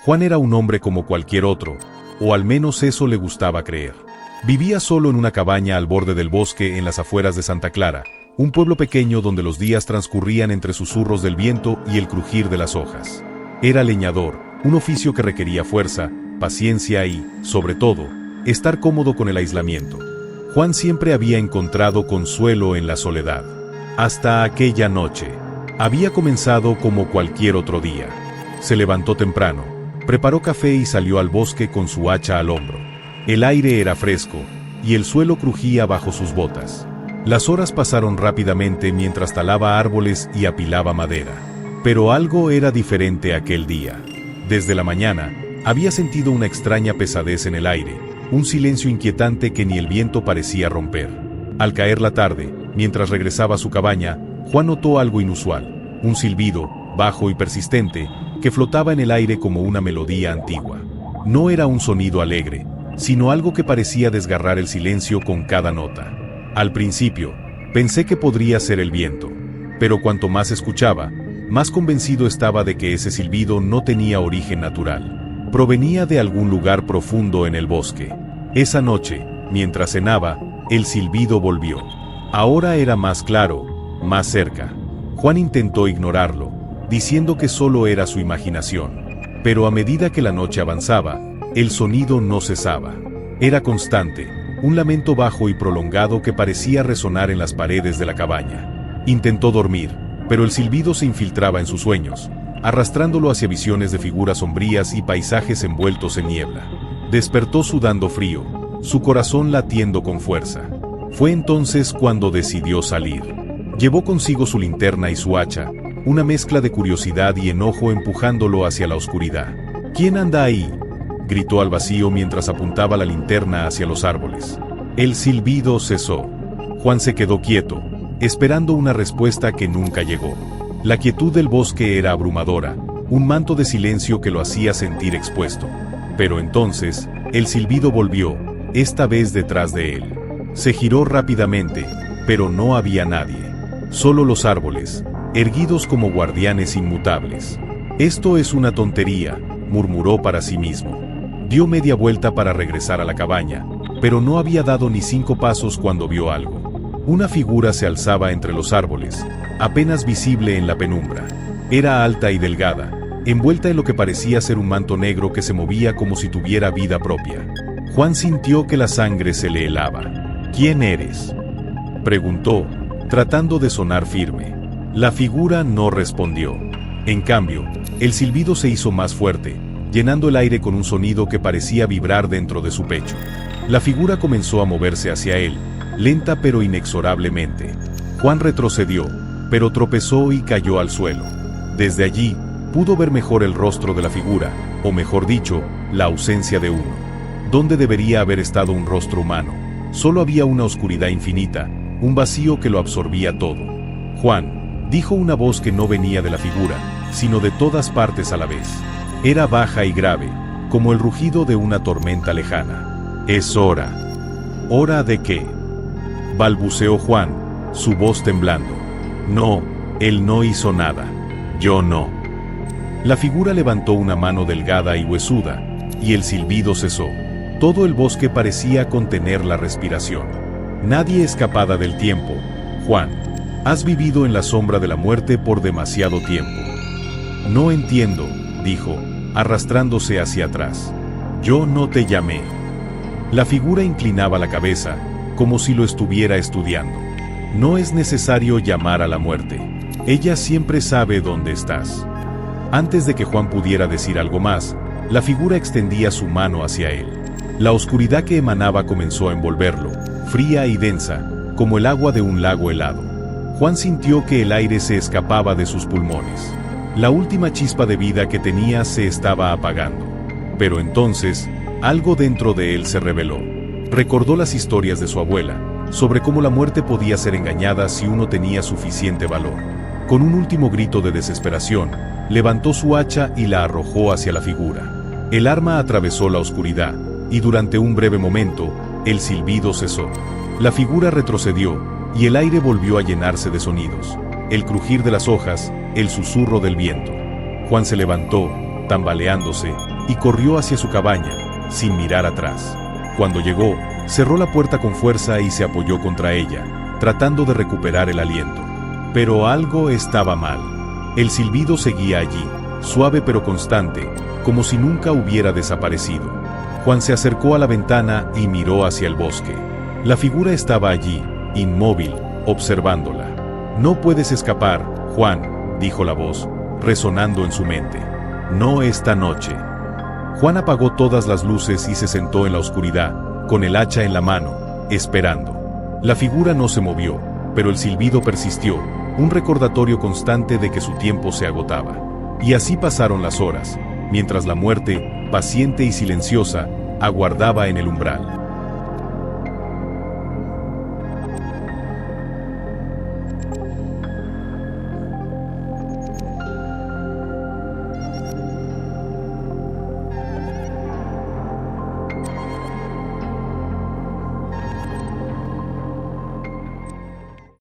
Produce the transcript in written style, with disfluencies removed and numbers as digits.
Juan era un hombre como cualquier otro, o al menos eso le gustaba creer. Vivía solo en una cabaña al borde del bosque en las afueras de Santa Clara, un pueblo pequeño donde los días transcurrían entre susurros del viento y el crujir de las hojas. Era leñador, un oficio que requería fuerza, paciencia y, sobre todo, estar cómodo con el aislamiento. Juan siempre había encontrado consuelo en la soledad. Hasta aquella noche. Había comenzado como cualquier otro día. Se levantó temprano, preparó café y salió al bosque con su hacha al hombro. El aire era fresco, y el suelo crujía bajo sus botas. Las horas pasaron rápidamente mientras talaba árboles y apilaba madera. Pero algo era diferente aquel día. Desde la mañana, había sentido una extraña pesadez en el aire, un silencio inquietante que ni el viento parecía romper. Al caer la tarde, mientras regresaba a su cabaña, Juan notó algo inusual, un silbido, bajo y persistente, que flotaba en el aire como una melodía antigua. No era un sonido alegre, sino algo que parecía desgarrar el silencio con cada nota. Al principio, pensé que podría ser el viento, pero cuanto más escuchaba, más convencido estaba de que ese silbido no tenía origen natural. Provenía de algún lugar profundo en el bosque. Esa noche, mientras cenaba, el silbido volvió. Ahora era más claro, más cerca. Juan intentó ignorarlo, diciendo que solo era su imaginación. Pero a medida que la noche avanzaba, el sonido no cesaba. Era constante, un lamento bajo y prolongado que parecía resonar en las paredes de la cabaña. Intentó dormir, pero el silbido se infiltraba en sus sueños, arrastrándolo hacia visiones de figuras sombrías y paisajes envueltos en niebla. Despertó sudando frío, su corazón latiendo con fuerza. Fue entonces cuando decidió salir. Llevó consigo su linterna y su hacha, una mezcla de curiosidad y enojo empujándolo hacia la oscuridad. ¿Quién anda ahí?, gritó al vacío mientras apuntaba la linterna hacia los árboles. El silbido cesó. Juan se quedó quieto, esperando una respuesta que nunca llegó. La quietud del bosque era abrumadora, un manto de silencio que lo hacía sentir expuesto. Pero entonces, el silbido volvió, esta vez detrás de él. Se giró rápidamente, pero no había nadie. Solo los árboles, erguidos como guardianes inmutables. Esto es una tontería, murmuró para sí mismo. Dio media vuelta para regresar a la cabaña, pero no había dado ni 5 pasos cuando vio algo. Una figura se alzaba entre los árboles, apenas visible en la penumbra. Era alta y delgada, envuelta en lo que parecía ser un manto negro que se movía como si tuviera vida propia. Juan sintió que la sangre se le helaba. ¿Quién eres?, preguntó, tratando de sonar firme. La figura no respondió. En cambio, el silbido se hizo más fuerte, llenando el aire con un sonido que parecía vibrar dentro de su pecho. La figura comenzó a moverse hacia él, lenta pero inexorablemente. Juan retrocedió, pero tropezó y cayó al suelo. Desde allí, pudo ver mejor el rostro de la figura, o mejor dicho, la ausencia de uno. ¿Dónde debería haber estado un rostro humano? Solo había una oscuridad infinita, un vacío que lo absorbía todo. Juan, dijo una voz que no venía de la figura, sino de todas partes a la vez. Era baja y grave, como el rugido de una tormenta lejana. «Es hora». «¿Hora de qué?», balbuceó Juan, su voz temblando. No, él no hizo nada. Yo no. La figura levantó una mano delgada y huesuda, y el silbido cesó. Todo el bosque parecía contener la respiración. Nadie escapada del tiempo. Juan, has vivido en la sombra de la muerte por demasiado tiempo. No entiendo, dijo, arrastrándose hacia atrás. Yo no te llamé. La figura inclinaba la cabeza, como si lo estuviera estudiando. No es necesario llamar a la muerte. Ella siempre sabe dónde estás. Antes de que Juan pudiera decir algo más, la figura extendía su mano hacia él. La oscuridad que emanaba comenzó a envolverlo, fría y densa, como el agua de un lago helado. Juan sintió que el aire se escapaba de sus pulmones. La última chispa de vida que tenía se estaba apagando. Pero entonces, algo dentro de él se reveló. Recordó las historias de su abuela, sobre cómo la muerte podía ser engañada si uno tenía suficiente valor. Con un último grito de desesperación, levantó su hacha y la arrojó hacia la figura. El arma atravesó la oscuridad, y durante un breve momento, el silbido cesó. La figura retrocedió, y el aire volvió a llenarse de sonidos. El crujir de las hojas, el susurro del viento. Juan se levantó, tambaleándose, y corrió hacia su cabaña, sin mirar atrás. Cuando llegó, cerró la puerta con fuerza y se apoyó contra ella, tratando de recuperar el aliento. Pero algo estaba mal. El silbido seguía allí, suave pero constante, como si nunca hubiera desaparecido. Juan se acercó a la ventana y miró hacia el bosque. La figura estaba allí, inmóvil, observándola. «No puedes escapar, Juan», dijo la voz, resonando en su mente. «No esta noche». Juan apagó todas las luces y se sentó en la oscuridad, con el hacha en la mano, esperando. La figura no se movió, pero el silbido persistió, un recordatorio constante de que su tiempo se agotaba. Y así pasaron las horas, mientras la muerte, paciente y silenciosa, aguardaba en el umbral.